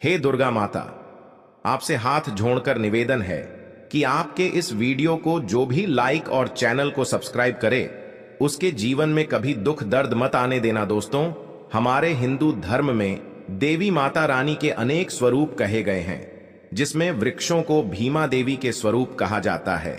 हे दुर्गा माता, आपसे हाथ जोड़कर निवेदन है कि आपके इस वीडियो को जो भी लाइक और चैनल को सब्सक्राइब करे उसके जीवन में कभी दुख दर्द मत आने देना। दोस्तों, हमारे हिंदू धर्म में देवी माता रानी के अनेक स्वरूप कहे गए हैं, जिसमें वृक्षों को भीमा देवी के स्वरूप कहा जाता है।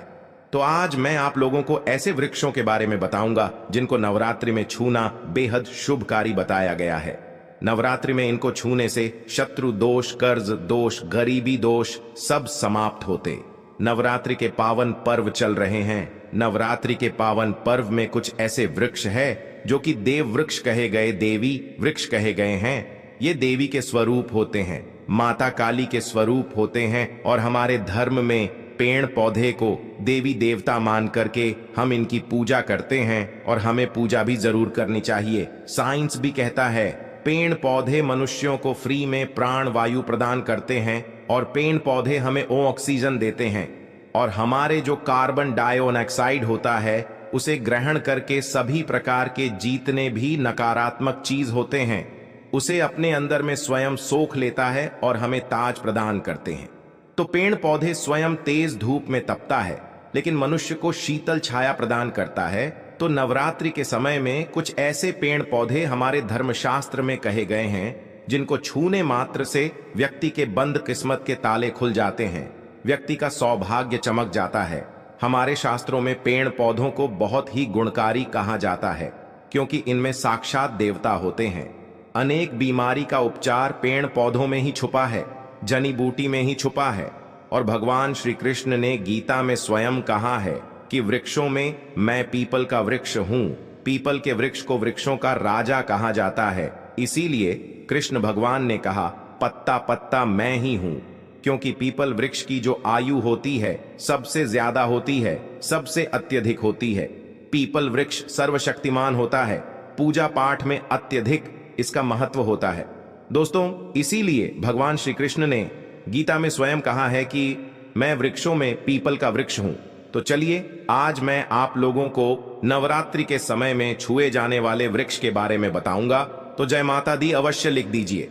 तो आज मैं आप लोगों को ऐसे वृक्षों के बारे में बताऊंगा जिनको नवरात्रि में छूना बेहद शुभकारी बताया गया है। नवरात्रि में इनको छूने से शत्रु दोष, कर्ज दोष, गरीबी दोष सब समाप्त होते। नवरात्रि के पावन पर्व चल रहे हैं। नवरात्रि के पावन पर्व में कुछ ऐसे वृक्ष है जो कि देव वृक्ष कहे गए, देवी वृक्ष कहे गए हैं। ये देवी के स्वरूप होते हैं, माता काली के स्वरूप होते हैं। और हमारे धर्म में पेड़ पौधे को देवी देवता मान करके हम इनकी पूजा करते हैं, और हमें पूजा भी जरूर करनी चाहिए। साइंस भी कहता है पेड़ पौधे मनुष्यों को फ्री में प्राण वायु प्रदान करते हैं, और पेड़ पौधे हमें ऑक्सीजन देते हैं, और हमारे जो कार्बन डाइऑक्साइड होता है उसे ग्रहण करके सभी प्रकार के जितने भी नकारात्मक चीज होते हैं उसे अपने अंदर में स्वयं सोख लेता है और हमें ताज प्रदान करते हैं। तो पेड़ पौधे स्वयं तेज धूप में तपता है, लेकिन मनुष्य को शीतल छाया प्रदान करता है। तो नवरात्रि के समय में कुछ ऐसे पेड़ पौधे हमारे धर्मशास्त्र में कहे गए हैं जिनको छूने मात्र से व्यक्ति के बंद किस्मत के ताले खुल जाते हैं, व्यक्ति का सौभाग्य चमक जाता है। हमारे शास्त्रों में पेड़ पौधों को बहुत ही गुणकारी कहा जाता है, क्योंकि इनमें साक्षात देवता होते हैं। अनेक बीमारी का उपचार पेड़ पौधों में ही छुपा है, जड़ी बूटी में ही छुपा है। और भगवान श्री कृष्ण ने गीता में स्वयं कहा है कि वृक्षों में मैं पीपल का वृक्ष हूं। पीपल के वृक्ष को वृक्षों का राजा कहा जाता है। इसीलिए कृष्ण भगवान ने कहा पत्ता पत्ता मैं ही हूं, क्योंकि पीपल वृक्ष की जो आयु होती है सबसे ज्यादा होती है, सबसे अत्यधिक होती है। पीपल वृक्ष सर्वशक्तिमान होता है, पूजा पाठ में अत्यधिक इसका महत्व होता है। दोस्तों, इसीलिए भगवान श्री कृष्ण ने गीता में स्वयं कहा है कि मैं वृक्षों में पीपल का वृक्ष हूं। तो चलिए आज मैं आप लोगों को नवरात्रि के समय में छुए जाने वाले वृक्ष के बारे में बताऊंगा। तो जय माता दी अवश्य लिख दीजिए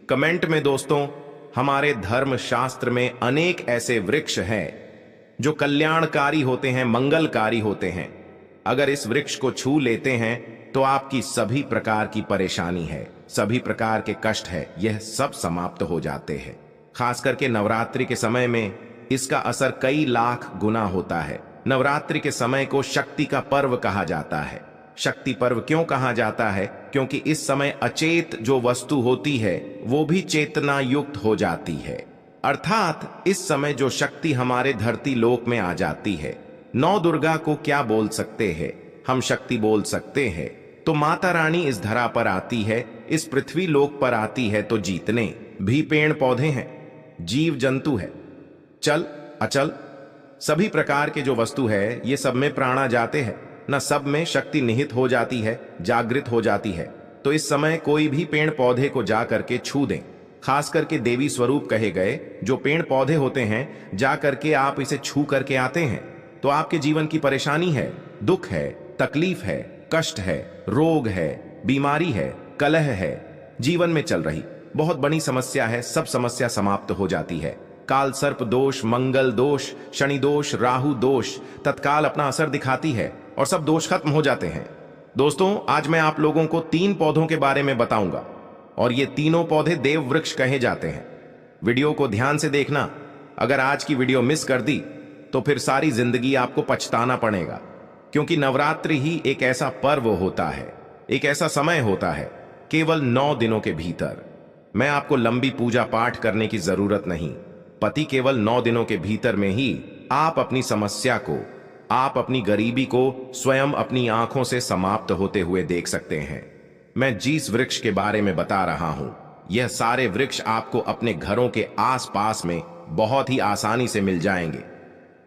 कमेंट में। दोस्तों, हमारे धर्म शास्त्र में अनेक ऐसे वृक्ष हैं जो कल्याणकारी होते हैं, मंगलकारी होते हैं। अगर इस वृक्ष को छू लेते हैं तो आपकी सभी प्रकार की परेशानी है, सभी प्रकार के कष्ट है, यह सब समाप्त हो जाते हैं। खास करके नवरात्रि के समय में इसका असर कई लाख गुना होता है। नवरात्रि के समय को शक्ति का पर्व कहा जाता है। शक्ति पर्व क्यों कहा जाता है? क्योंकि इस समय अचेत जो वस्तु होती है वो भी चेतना युक्त हो जाती है, अर्थात इस समय जो शक्ति हमारे धरती लोक में आ जाती है। नौ दुर्गा को क्या बोल सकते हैं? हम शक्ति बोल सकते हैं। तो माता रानी इस धरा पर आती है, इस पृथ्वी लोक पर आती है, तो जीतने भी पेड़ पौधे हैं, जीव जंतु है, चल अचल सभी प्रकार के जो वस्तु है ये सब में प्राणा जाते हैं, न सब में शक्ति निहित हो जाती है, जागृत हो जाती है। तो इस समय कोई भी पेड़ पौधे को जा करके छू दें, खास करके देवी स्वरूप कहे गए जो पेड़ पौधे होते हैं, जा करके आप इसे छू करके आते हैं तो आपके जीवन की परेशानी है, दुख है, तकलीफ है, कष्ट है, रोग है, बीमारी है, कलह है, जीवन में चल रही बहुत बड़ी समस्या है, सब समस्या समाप्त हो जाती है। काल सर्प दोष, मंगल दोष, शनि दोष, राहु दोष तत्काल अपना असर दिखाती है और सब दोष खत्म हो जाते हैं। दोस्तों, आज मैं आप लोगों को 3 पौधों के बारे में बताऊंगा, और ये तीनों पौधे देव वृक्ष कहे जाते हैं। वीडियो को ध्यान से देखना। अगर आज की वीडियो मिस कर दी तो फिर सारी जिंदगी आपको पछताना पड़ेगा, क्योंकि नवरात्रि ही एक ऐसा पर्व होता है, एक ऐसा समय होता है, केवल 9 दिनों के भीतर। मैं आपको लंबी पूजा पाठ करने की जरूरत नहीं। पति केवल 9 दिनों के भीतर में ही आप अपनी समस्या को, आप अपनी गरीबी को स्वयं अपनी आंखों से समाप्त होते हुए देख सकते हैं। मैं जिस वृक्ष के बारे में बता रहा हूं, यह सारे वृक्ष आपको अपने घरों के आसपास में बहुत ही आसानी से मिल जाएंगे।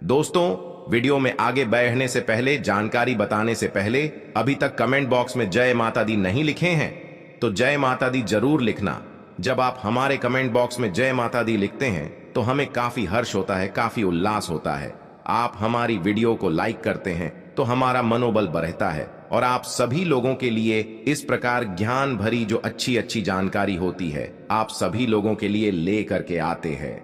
दोस्तों, वीडियो में आगे बढ़ने से पहले, जानकारी बताने से पहले, अभी तक कमेंट बॉक्स में जय माता दी नहीं लिखे हैं तो जय माता दी जरूर लिखना। जब आप हमारे कमेंट बॉक्स में जय माता दी लिखते हैं तो हमें काफी हर्ष होता है, काफी उल्लास होता है। आप हमारी वीडियो को लाइक करते हैं तो हमारा मनोबल बढ़ता है, और आप सभी लोगों के लिए इस प्रकार ज्ञान भरी जो अच्छी अच्छी जानकारी होती है आप सभी लोगों के लिए ले करके आते हैं।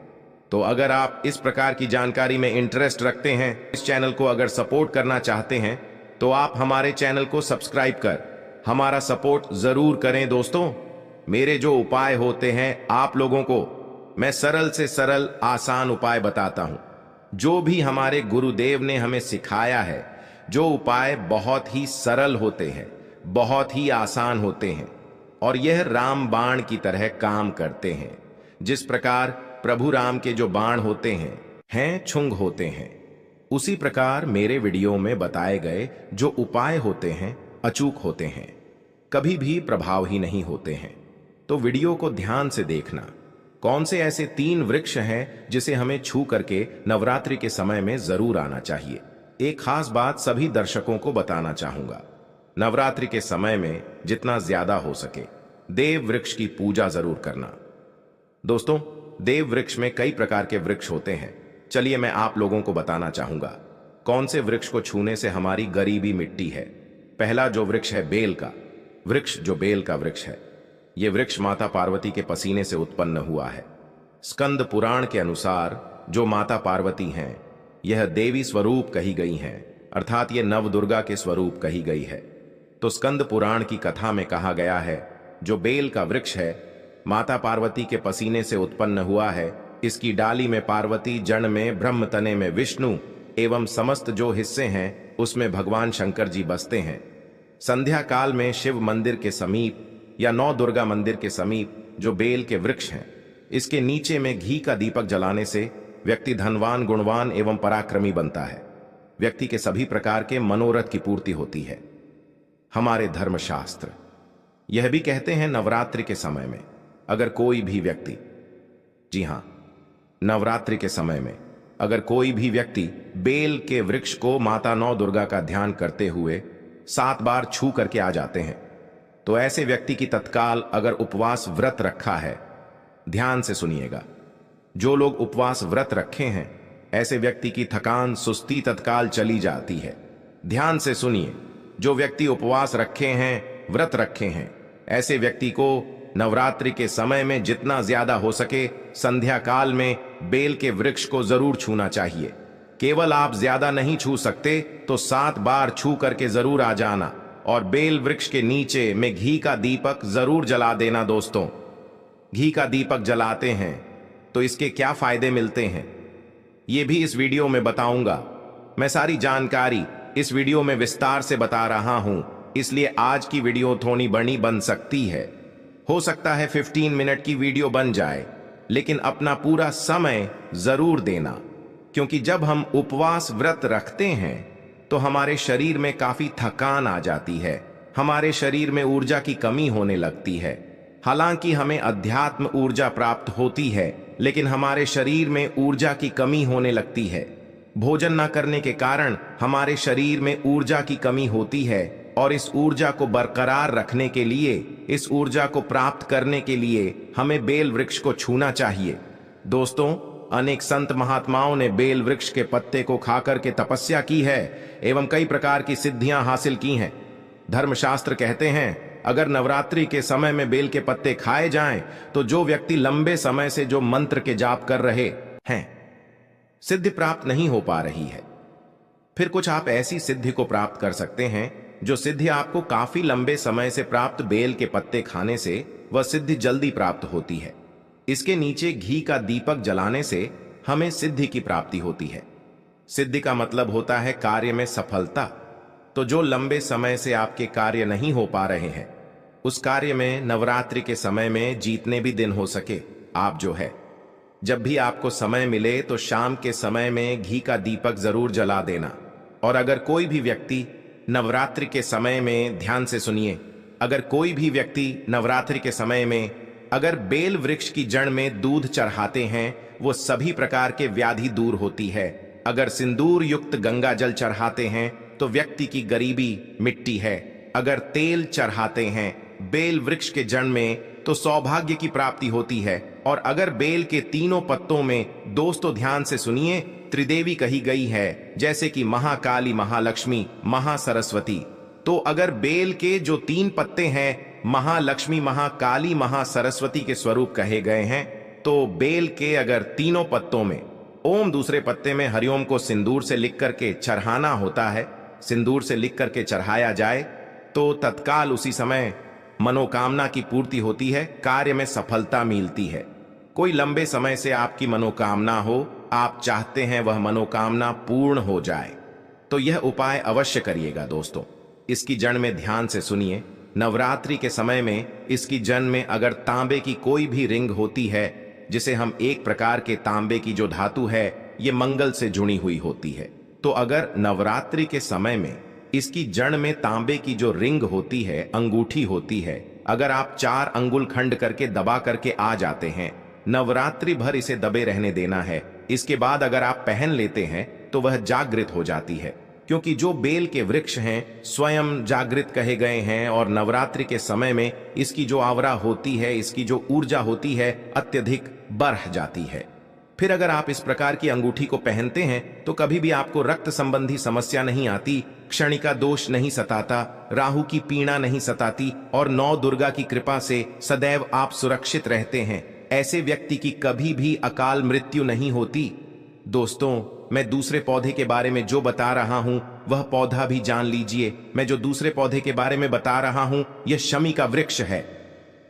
तो अगर आप इस प्रकार की जानकारी में इंटरेस्ट रखते हैं, इस चैनल को अगर सपोर्ट करना चाहते हैं, तो आप हमारे चैनल को सब्सक्राइब कर हमारा सपोर्ट जरूर करें। दोस्तों, मेरे जो उपाय होते हैं आप लोगों को मैं सरल से सरल आसान उपाय बताता हूं, जो भी हमारे गुरुदेव ने हमें सिखाया है। जो उपाय बहुत ही सरल होते हैं, बहुत ही आसान होते हैं और यह राम बाण की तरह काम करते हैं। जिस प्रकार प्रभु राम के जो बाण होते हैं छुंग होते हैं, उसी प्रकार मेरे वीडियो में बताए गए जो उपाय होते हैं अचूक होते हैं, कभी भी प्रभाव ही नहीं होते हैं। तो वीडियो को ध्यान से देखना। कौन से ऐसे 3 वृक्ष हैं जिसे हमें छू करके नवरात्रि के समय में जरूर आना चाहिए। एक खास बात सभी दर्शकों को बताना चाहूंगा, नवरात्रि के समय में जितना ज्यादा हो सके देव वृक्ष की पूजा जरूर करना। दोस्तों, देव वृक्ष में कई प्रकार के वृक्ष होते हैं। चलिए मैं आप लोगों को बताना चाहूंगा कौन से वृक्ष को छूने से हमारी गरीबी मिटती है। पहला जो वृक्ष है बेल का वृक्ष, जो बेल का वृक्ष है, यह वृक्ष माता पार्वती के पसीने से उत्पन्न हुआ है। स्कंद पुराण के अनुसार जो माता पार्वती हैं यह देवी स्वरूप कही गई हैं, अर्थात ये नव दुर्गा के स्वरूप कही गई है। तो स्कंद पुराण की कथा में कहा गया है जो बेल का वृक्ष है माता पार्वती के पसीने से उत्पन्न हुआ है। इसकी डाली में पार्वती, जड़ में ब्रह्म, तने में विष्णु एवं समस्त जो हिस्से हैं उसमें भगवान शंकर जी बसते हैं। संध्या काल में शिव मंदिर के समीप या नौ दुर्गा मंदिर के समीप जो बेल के वृक्ष हैं, इसके नीचे में घी का दीपक जलाने से व्यक्ति धनवान, गुणवान एवं पराक्रमी बनता है। व्यक्ति के सभी प्रकार के मनोरथ की पूर्ति होती है। हमारे धर्मशास्त्र यह भी कहते हैं नवरात्रि के समय में अगर कोई भी व्यक्ति, जी हां, नवरात्रि के समय में अगर कोई भी व्यक्ति बेल के वृक्ष को माता नौ दुर्गा का ध्यान करते हुए 7 बार छू करके आ जाते हैं, तो ऐसे व्यक्ति की तत्काल अगर उपवास व्रत रखा है, ध्यान से सुनिएगा, जो लोग उपवास व्रत रखे हैं ऐसे व्यक्ति की थकान, सुस्ती तत्काल चली जाती है। ध्यान से सुनिए, जो व्यक्ति उपवास रखे हैं, व्रत रखे हैं, ऐसे व्यक्ति को नवरात्रि के समय में जितना ज्यादा हो सके संध्या काल में बेल के वृक्ष को जरूर छूना चाहिए। केवल आप ज्यादा नहीं छू सकते तो 7 बार छू करके जरूर आ जाना और बेल वृक्ष के नीचे में घी का दीपक जरूर जला देना। दोस्तों, घी का दीपक जलाते हैं तो इसके क्या फायदे मिलते हैं ये भी इस वीडियो में बताऊंगा। मैं सारी जानकारी इस वीडियो में विस्तार से बता रहा हूं, इसलिए आज की वीडियो थोड़ी बड़ी बन सकती है। हो सकता है 15 मिनट की वीडियो बन जाए, लेकिन अपना पूरा समय जरूर देना, क्योंकि जब हम उपवास व्रत रखते हैं तो हमारे शरीर में काफी थकान आ जाती है, हमारे शरीर में ऊर्जा की कमी होने लगती है। हालांकि हमें अध्यात्म ऊर्जा प्राप्त होती है, लेकिन हमारे शरीर में ऊर्जा की कमी होने लगती है। भोजन न करने के कारण हमारे शरीर में ऊर्जा की कमी होती है और इस ऊर्जा को बरकरार रखने के लिए, इस ऊर्जा को प्राप्त करने के लिए हमें बेल वृक्ष को छूना चाहिए। दोस्तों, अनेक संत महात्माओं ने बेल वृक्ष के पत्ते को खाकर के तपस्या की है एवं कई प्रकार की सिद्धियां हासिल की हैं। धर्मशास्त्र कहते हैं अगर नवरात्रि के समय में बेल के पत्ते खाए जाएं तो जो व्यक्ति लंबे समय से जो मंत्र के जाप कर रहे हैं, सिद्धि प्राप्त नहीं हो पा रही है, फिर कुछ आप ऐसी सिद्धि को प्राप्त कर सकते हैं जो सिद्धि आपको काफी लंबे समय से प्राप्त बेल के पत्ते खाने से वह सिद्धि जल्दी प्राप्त होती है। इसके नीचे घी का दीपक जलाने से हमें सिद्धि की प्राप्ति होती है। सिद्धि का मतलब होता है कार्य में सफलता। तो जो लंबे समय से आपके कार्य नहीं हो पा रहे हैं, उस कार्य में नवरात्रि के समय में जितने भी दिन हो सके आप जो है, जब भी आपको समय मिले तो शाम के समय में घी का दीपक जरूर जला देना। और अगर कोई भी व्यक्ति नवरात्रि के समय में, ध्यान से सुनिए, अगर कोई भी व्यक्ति नवरात्रि के समय में अगर बेल वृक्ष की जड़ में दूध चढ़ाते हैं, वो सभी प्रकार के व्याधि दूर होती है। अगर सिंदूर युक्त गंगा जल चढ़ाते हैं तो व्यक्ति की गरीबी मिटती है। अगर तेल चढ़ाते हैं बेल वृक्ष के जड़ में तो सौभाग्य की प्राप्ति होती है। और अगर बेल के तीनों पत्तों में, दोस्तों ध्यान से सुनिए, त्रिदेवी कही गई है, जैसे कि महाकाली, महालक्ष्मी, महासरस्वती, तो अगर बेल के जो 3 पत्ते हैं महालक्ष्मी, महाकाली, महासरस्वती के स्वरूप कहे गए हैं, तो बेल के अगर तीनों पत्तों में ओम, दूसरे पत्ते में हरिओम को सिंदूर से लिख करके चढ़ाना होता है, सिंदूर से लिख करके चढ़ाया जाए तो तत्काल उसी समय मनोकामना की पूर्ति होती है, कार्य में सफलता मिलती है। कोई लंबे समय से आपकी मनोकामना हो, आप चाहते हैं वह मनोकामना पूर्ण हो जाए, तो यह उपाय अवश्य करिएगा दोस्तों। इसकी जड़ में ध्यान से सुनिए। नवरात्रि के समय में इसकी जड़ में अगर तांबे की कोई भी रिंग होती है, जिसे हम एक प्रकार के तांबे की जो धातु है ये मंगल से जुड़ी हुई होती है, तो अगर नवरात्रि के समय में इसकी जड़ में तांबे की जो रिंग होती है, अंगूठी होती है, अगर आप 4 अंगुल खंड करके दबा करके आ जाते हैं, नवरात्रि भर इसे दबे रहने देना है। इसके बाद अगर आप पहन लेते हैं तो वह जागृत हो जाती है, क्योंकि जो बेल के वृक्ष हैं स्वयं जागृत कहे गए हैं, और नवरात्रि के समय में इसकी जो आवरा होती है, इसकी जो ऊर्जा होती है अत्यधिक बढ़ जाती है। फिर अगर आप इस प्रकार की अंगूठी को पहनते हैं तो कभी भी आपको रक्त संबंधी समस्या नहीं आती, क्षणिका दोष नहीं सताता, राहु की पीड़ा नहीं सताती, और 9 दुर्गा की कृपा से सदैव आप सुरक्षित रहते हैं। ऐसे व्यक्ति की कभी भी अकाल मृत्यु नहीं होती। दोस्तों, मैं दूसरे पौधे के बारे में जो बता रहा हूं वह पौधा भी जान लीजिए। मैं जो दूसरे पौधे के बारे में बता रहा हूं यह शमी का वृक्ष है।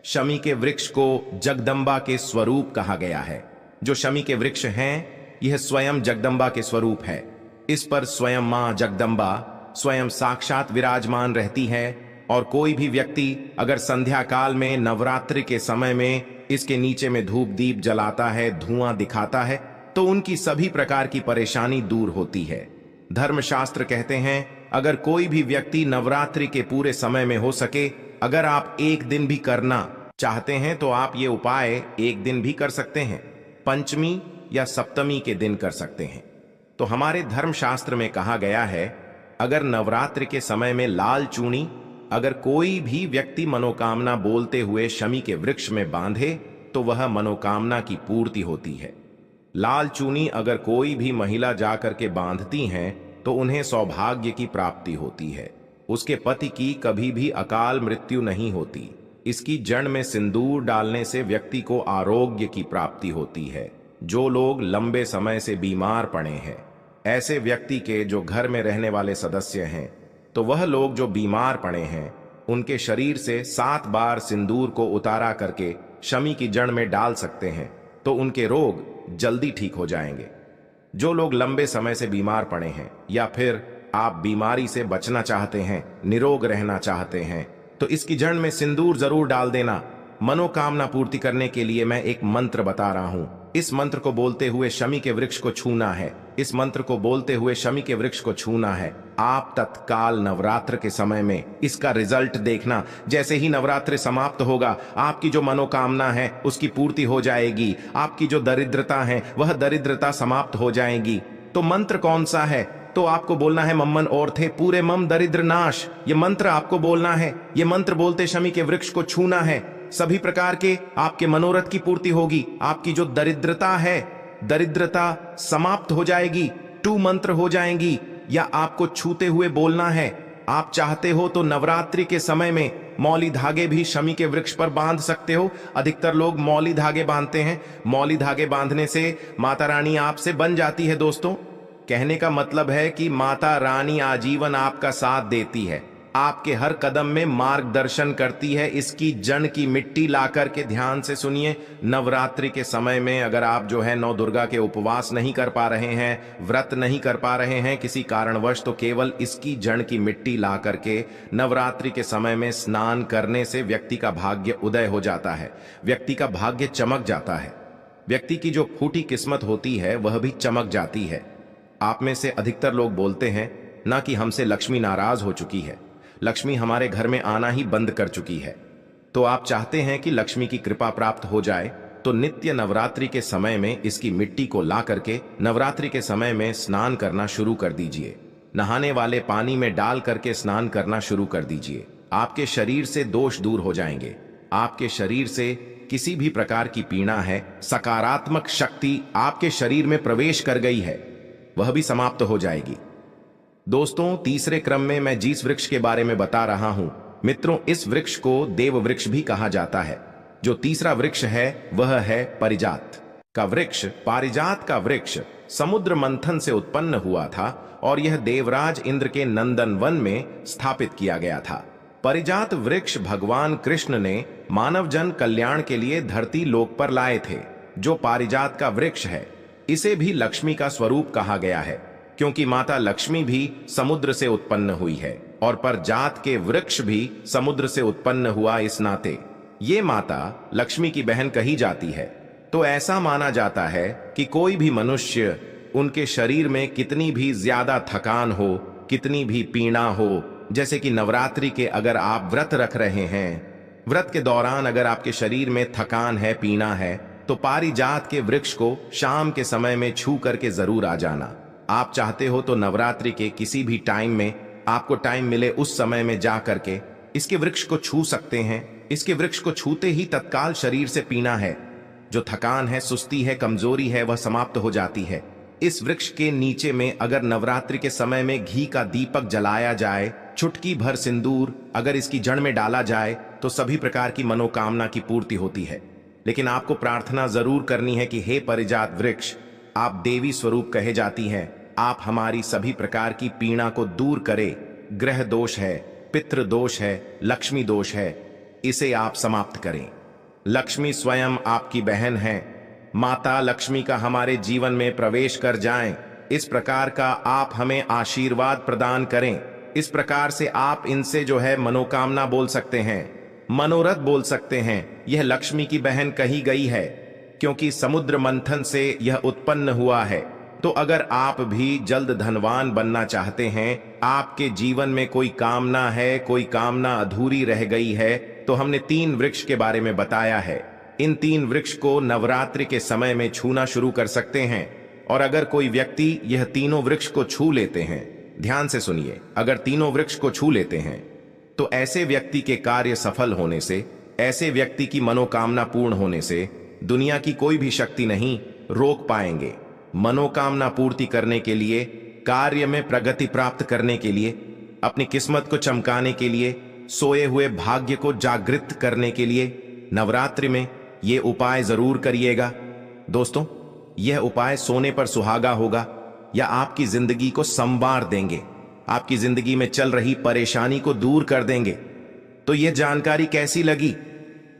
शमी के वृक्ष को जगदम्बा के स्वरूप कहा गया है। जो शमी के वृक्ष हैं यह स्वयं जगदम्बा के स्वरूप है। इस पर स्वयं मां जगदम्बा स्वयं साक्षात विराजमान रहती है, और कोई भी व्यक्ति अगर संध्या काल में नवरात्रि के समय में इसके नीचे में धूप दीप जलाता है, धुआं दिखाता है, तो उनकी सभी प्रकार की परेशानी दूर होती है। धर्मशास्त्र कहते हैं अगर कोई भी व्यक्ति नवरात्रि के पूरे समय में हो सके, अगर आप एक दिन भी करना चाहते हैं तो आप ये उपाय एक दिन भी कर सकते हैं, पंचमी या सप्तमी के दिन कर सकते हैं। तो हमारे धर्मशास्त्र में कहा गया है अगर नवरात्रि के समय में लाल चूनी अगर कोई भी व्यक्ति मनोकामना बोलते हुए शमी के वृक्ष में बांधे तो वह मनोकामना की पूर्ति होती है। लाल चूनी अगर कोई भी महिला जाकर के बांधती हैं तो उन्हें सौभाग्य की प्राप्ति होती है, उसके पति की कभी भी अकाल मृत्यु नहीं होती। इसकी जड़ में सिंदूर डालने से व्यक्ति को आरोग्य की प्राप्ति होती है। जो लोग लंबे समय से बीमार पड़े हैं, ऐसे व्यक्ति के जो घर में रहने वाले सदस्य हैं, तो वह लोग जो बीमार पड़े हैं उनके शरीर से 7 बार सिंदूर को उतारा करके शमी की जड़ में डाल सकते हैं, तो उनके रोग जल्दी ठीक हो जाएंगे। जो लोग लंबे समय से बीमार पड़े हैं या फिर आप बीमारी से बचना चाहते हैं, निरोग रहना चाहते हैं, तो इसकी जड़ में सिंदूर जरूर डाल देना। मनोकामना पूर्ति करने के लिए मैं एक मंत्र बता रहा हूं। इस मंत्र को बोलते हुए शमी के वृक्ष को छूना है। इस मंत्र को बोलते हुए शमी के वृक्ष को छूना है। आप तत्काल नवरात्र के समय में इसका रिजल्ट देखना। जैसे ही नवरात्र समाप्त होगा, आपकी जो मनोकामना है उसकी पूर्ति हो जाएगी। आपकी जो दरिद्रता है वह दरिद्रता समाप्त हो जाएगी। तो मंत्र कौन सा है? तो आपको बोलना है मम्मन और थे पूरे मम दरिद्र नाश। ये मंत्र आपको बोलना है। ये मंत्र बोलते शमी के वृक्ष को छूना है। सभी प्रकार के आपके मनोरथ की पूर्ति होगी। आपकी जो दरिद्रता है, दरिद्रता समाप्त हो जाएगी। 2 मंत्र हो जाएंगी, या आपको छूते हुए बोलना है। आप चाहते हो तो नवरात्रि के समय में मौली धागे भी शमी के वृक्ष पर बांध सकते हो। अधिकतर लोग मौली धागे बांधते हैं। मौली धागे बांधने से माता रानी आपसे बन जाती है। दोस्तों, कहने का मतलब है कि माता रानी आजीवन आपका साथ देती है, आपके हर कदम में मार्गदर्शन करती है। इसकी जड़ की मिट्टी ला करके ध्यान से सुनिए। नवरात्रि के समय में अगर आप जो है 9 दुर्गा के उपवास नहीं कर पा रहे हैं, व्रत नहीं कर पा रहे हैं किसी कारणवश, तो केवल इसकी जड़ की मिट्टी ला करके नवरात्रि के समय में स्नान करने से व्यक्ति का भाग्य उदय हो जाता है, व्यक्ति का भाग्य चमक जाता है। व्यक्ति की जो फूटी किस्मत होती है वह भी चमक जाती है। आप में से अधिकतर लोग बोलते हैं ना कि हमसे लक्ष्मी नाराज हो चुकी है, लक्ष्मी हमारे घर में आना ही बंद कर चुकी है। तो आप चाहते हैं कि लक्ष्मी की कृपा प्राप्त हो जाए, तो नित्य नवरात्रि के समय में इसकी मिट्टी को ला करके नवरात्रि के समय में स्नान करना शुरू कर दीजिए। नहाने वाले पानी में डाल करके स्नान करना शुरू कर दीजिए। आपके शरीर से दोष दूर हो जाएंगे। आपके शरीर से किसी भी प्रकार की पीड़ा है, सकारात्मक शक्ति आपके शरीर में प्रवेश कर गई है, वह भी समाप्त हो जाएगी। दोस्तों, तीसरे क्रम में मैं जिस वृक्ष के बारे में बता रहा हूं, मित्रों, इस वृक्ष को देव वृक्ष भी कहा जाता है। जो तीसरा वृक्ष है वह है पारिजात का वृक्ष। पारिजात का वृक्ष समुद्र मंथन से उत्पन्न हुआ था और यह देवराज इंद्र के नंदन वन में स्थापित किया गया था। पारिजात वृक्ष भगवान कृष्ण ने मानव जन कल्याण के लिए धरती लोक पर लाए थे। जो पारिजात का वृक्ष है, इसे भी लक्ष्मी का स्वरूप कहा गया है, क्योंकि माता लक्ष्मी भी समुद्र से उत्पन्न हुई है और पारिजात के वृक्ष भी समुद्र से उत्पन्न हुआ। इस नाते ये माता लक्ष्मी की बहन कही जाती है। तो ऐसा माना जाता है कि कोई भी मनुष्य, उनके शरीर में कितनी भी ज्यादा थकान हो, कितनी भी पीड़ा हो, जैसे कि नवरात्रि के अगर आप व्रत रख रहे हैं, व्रत के दौरान अगर आपके शरीर में थकान है, पीड़ा है, तो पारिजात के वृक्ष को शाम के समय में छू करके जरूर आ जाना। आप चाहते हो तो नवरात्रि के किसी भी टाइम में आपको टाइम मिले, उस समय में जा करके इसके वृक्ष को छू सकते हैं। इसके वृक्ष को छूते ही तत्काल शरीर से पीड़ा है, जो थकान है, सुस्ती है, कमजोरी है, वह समाप्त हो जाती है। इस वृक्ष के नीचे में अगर नवरात्रि के समय में घी का दीपक जलाया जाए, चुटकी भर सिंदूर अगर इसकी जड़ में डाला जाए, तो सभी प्रकार की मनोकामना की पूर्ति होती है। लेकिन आपको प्रार्थना जरूर करनी है कि हे पारिजात वृक्ष, आप देवी स्वरूप कहे जाती हैं, आप हमारी सभी प्रकार की पीड़ा को दूर करें। ग्रह दोष है, पितृ दोष है, लक्ष्मी दोष है, इसे आप समाप्त करें। लक्ष्मी स्वयं आपकी बहन है। माता लक्ष्मी का हमारे जीवन में प्रवेश कर जाएं, इस प्रकार का आप हमें आशीर्वाद प्रदान करें। इस प्रकार से आप इनसे जो है मनोकामना बोल सकते हैं, मनोरथ बोल सकते हैं। यह लक्ष्मी की बहन कही गई है, क्योंकि समुद्र मंथन से यह उत्पन्न हुआ है। तो अगर आप भी जल्द धनवान बनना चाहते हैं, आपके जीवन में कोई कामना है, कोई कामना अधूरी रह गई है, तो हमने 3 वृक्ष के बारे में बताया है। इन 3 वृक्ष को नवरात्रि के समय में छूना शुरू कर सकते हैं। और अगर कोई व्यक्ति यह तीनों वृक्ष को छू लेते हैं, ध्यान से सुनिए, अगर तीनों वृक्ष को छू लेते हैं, तो ऐसे व्यक्ति के कार्य सफल होने से, ऐसे व्यक्ति की मनोकामना पूर्ण होने से दुनिया की कोई भी शक्ति नहीं रोक पाएंगे। मनोकामना पूर्ति करने के लिए, कार्य में प्रगति प्राप्त करने के लिए, अपनी किस्मत को चमकाने के लिए, सोए हुए भाग्य को जागृत करने के लिए नवरात्रि में ये उपाय जरूर करिएगा। दोस्तों, यह उपाय सोने पर सुहागा होगा या आपकी जिंदगी को संवार देंगे, आपकी जिंदगी में चल रही परेशानी को दूर कर देंगे। तो यह जानकारी कैसी लगी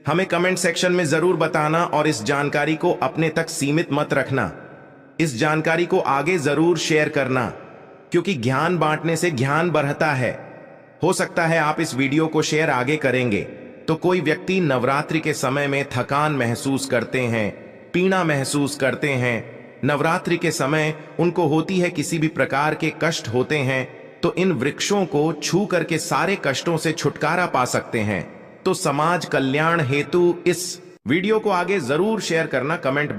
हमें कमेंट सेक्शन में जरूर बताना, और इस जानकारी को अपने तक सीमित मत रखना। इस जानकारी को आगे जरूर शेयर करना, क्योंकि ज्ञान बांटने से ज्ञान बढ़ता है। हो सकता है आप इस वीडियो को शेयर आगे करेंगे तो कोई व्यक्ति नवरात्रि के समय में थकान महसूस करते हैं, पीड़ा महसूस करते हैं, नवरात्रि के समय उनको होती है किसी भी प्रकार के कष्ट होते हैं, तो इन वृक्षों को छू करके सारे कष्टों से छुटकारा पा सकते हैं। तो समाज कल्याण हेतु इस वीडियो को आगे जरूर शेयर करना। कमेंट